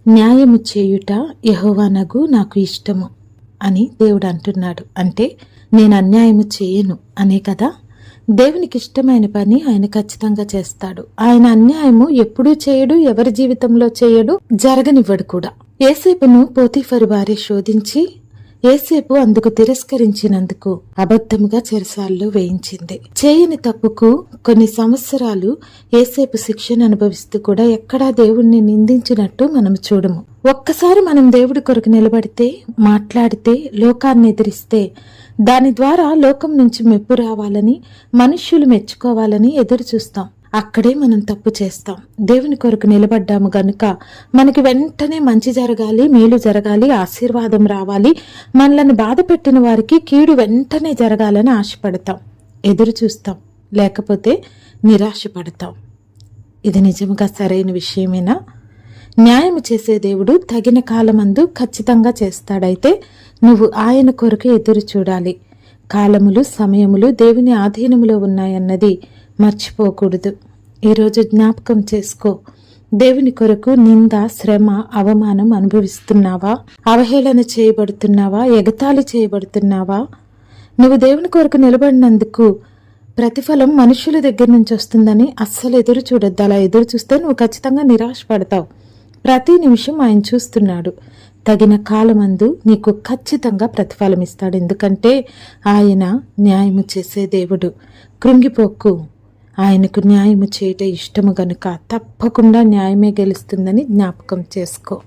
న్యాయము చేయుట యెహోవానగు నాకు ఇష్టము అని దేవుడు అంటున్నాడు. అంటే నేను అన్యాయము చేయను అనే కదా. దేవునికి ఇష్టమైన పని ఆయన ఖచ్చితంగా చేస్తాడు. ఆయన అన్యాయము ఎప్పుడూ చేయడు, ఎవరి జీవితంలో చేయడు, జరగనివ్వడు కూడా. యోసేపును పోతీఫరు భార్య శోధించి యోసేపు అందుకు తిరస్కరించినందుకు అబద్ధముగా చెరసాల్లో వేయించింది. చేయని తప్పుకు కొన్ని సంవత్సరాలు యోసేపు శిక్షను అనుభవిస్తూ కూడా ఎక్కడా దేవుణ్ణి నిందించినట్టు మనం చూడము. ఒక్కసారి మనం దేవుడి కొరకు నిలబడితే, మాట్లాడితే, లోకాన్ని ఎదిరిస్తే దాని ద్వారా లోకం నుంచి మెప్పు రావాలని, మనుష్యులు మెచ్చుకోవాలని ఎదురు చూస్తాం. అక్కడే మనం తప్పు చేస్తాం. దేవుని కొరకు నిలబడ్డాము గనుక మనకి వెంటనే మంచి జరగాలి, మేలు జరగాలి, ఆశీర్వాదం రావాలి, మనల్ని బాధ పెట్టిన వారికి కీడు వెంటనే జరగాలని ఆశపడతాం, ఎదురు చూస్తాం, లేకపోతే నిరాశపడతాం. ఇది నిజంగా సరైన విషయమేనా? న్యాయం చేసే దేవుడు తగిన కాలమందు ఖచ్చితంగా చేస్తాడైతే నువ్వు ఆయన కొరకు ఎదురు చూడాలి. కాలములు, సమయములు దేవుని ఆధీనములో ఉన్నాయన్నది మర్చిపోకూడదు. ఈరోజు జ్ఞాపకం చేసుకో. దేవుని కొరకు నింద, శ్రమ, అవమానం అనుభవిస్తున్నావా? అవహేళన చేయబడుతున్నావా? ఎగతాళి చేయబడుతున్నావా? నువ్వు దేవుని కొరకు నిలబడినందుకు ప్రతిఫలం మనుషుల దగ్గర నుంచి వస్తుందని అస్సలు ఎదురు చూడొద్దు. అలా ఎదురు చూస్తే నువ్వు ఖచ్చితంగా నిరాశపడతావు. ప్రతి నిమిషం ఆయన చూస్తున్నాడు. తగిన కాలమందు నీకు ఖచ్చితంగా ప్రతిఫలం ఇస్తాడు. ఎందుకంటే ఆయన న్యాయము చేసే దేవుడు. కృంగిపోకు. ఆయనకు న్యాయము చేయట ఇష్టము గనుక తప్పకుండా న్యాయమే గెలుస్తుందని జ్ఞాపకం చేసుకో.